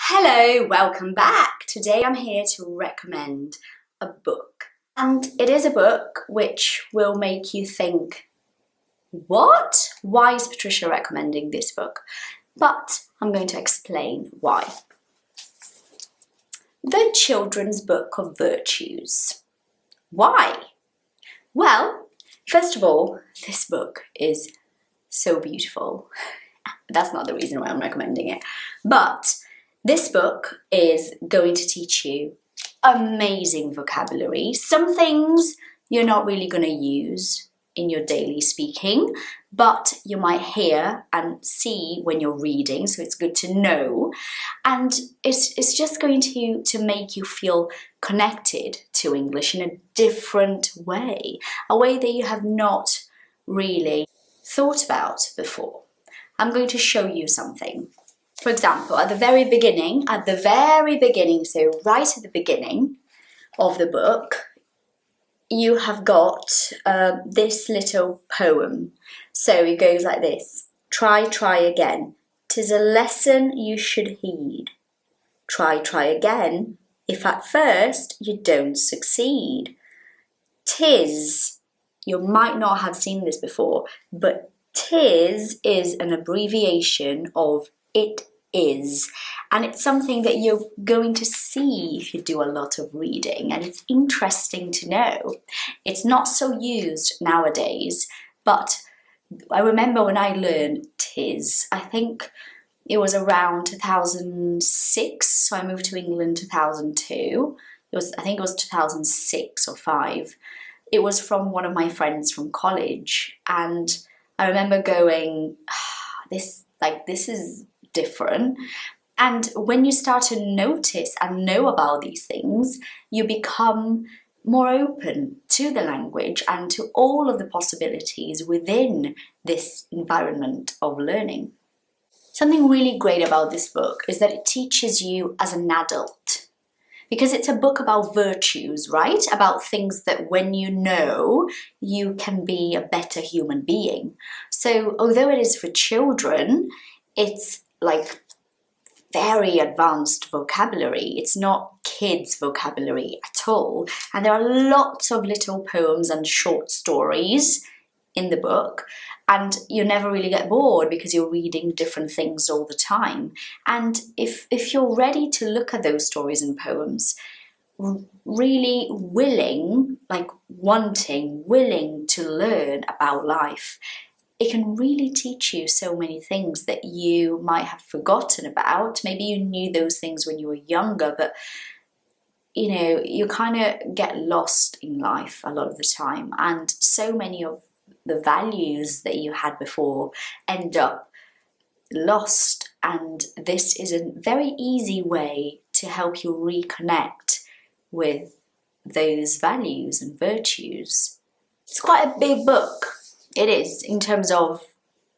Hello, welcome back. Today I'm here to recommend a book. And it is a book which will make you think, what? Why is Patricia recommending this book? But I'm going to explain why. The Children's Book of Virtues. Why? Well, first of all, this book is so beautiful. That's not the reason why I'm recommending it. But this book is going to teach you amazing vocabulary. Some things you're not really going to use in your daily speaking, but you might hear and see when you're reading, so it's good to know. And it's just going to make you feel connected to English in a different way, a way that you have not really thought about before. I'm going to show you something. For example, at the very beginning, so right at the beginning of the book, you have got this little poem. So it goes like this. Try, try again. 'Tis a lesson you should heed. Try, try again, if at first you don't succeed. 'Tis, you might not have seen this before, but 'tis is an abbreviation of it is, and it's something that you're going to see if you do a lot of reading, and it's interesting to know. It's not so used nowadays, but I remember when I learned 'tis, I think it was around 2006, so I moved to England 2002. I think it was 2006 or 5. It was from one of my friends from college, and I remember going, this is different. And when you start to notice and know about these things, you become more open to the language and to all of the possibilities within this environment of learning. Something really great about this book is that it teaches you as an adult, because it's a book about virtues, right? About things that when you know, you can be a better human being. So although it is for children, it's like very advanced vocabulary. It's not kids' vocabulary at all. And there are lots of little poems and short stories in the book. And you never really get bored because you're reading different things all the time. And if you're ready to look at those stories and poems, really willing to learn about life, it can really teach you so many things that you might have forgotten about. Maybe you knew those things when you were younger, but you know, you kind of get lost in life a lot of the time, and so many of the values that you had before end up lost, and this is a very easy way to help you reconnect with those values and virtues. It's quite a big book. It is, in terms of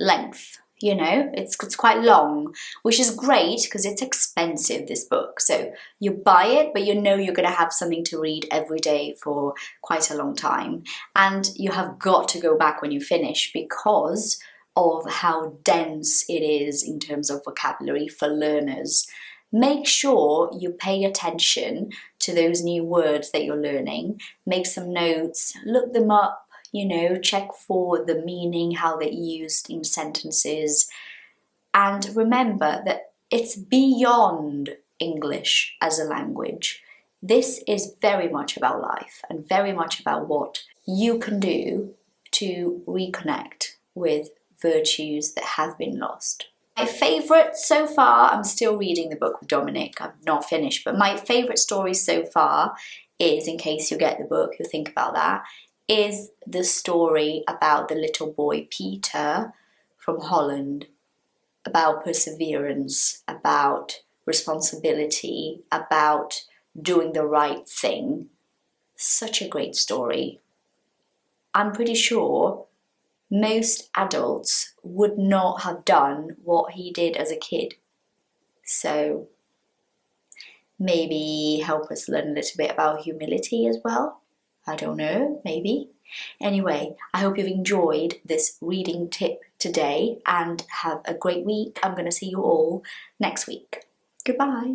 length, you know, it's quite long, which is great because it's expensive, this book. So you buy it, but you know you're going to have something to read every day for quite a long time. And you have got to go back when you finish because of how dense it is in terms of vocabulary for learners. Make sure you pay attention to those new words that you're learning. Make some notes, look them up, you know, check for the meaning, how they're used in sentences. And remember that it's beyond English as a language. This is very much about life and very much about what you can do to reconnect with virtues that have been lost. My favourite so far, I'm still reading the book with Dominic, I've not finished, but my favourite story so far is, in case you get the book, you'll think about that, is the story about the little boy Peter from Holland, about perseverance, about responsibility, about doing the right thing. Such a great story. I'm pretty sure most adults would not have done what he did as a kid. So maybe help us learn a little bit about humility as well. I don't know, maybe. Anyway, I hope you've enjoyed this reading tip today and have a great week. I'm going to see you all next week. Goodbye.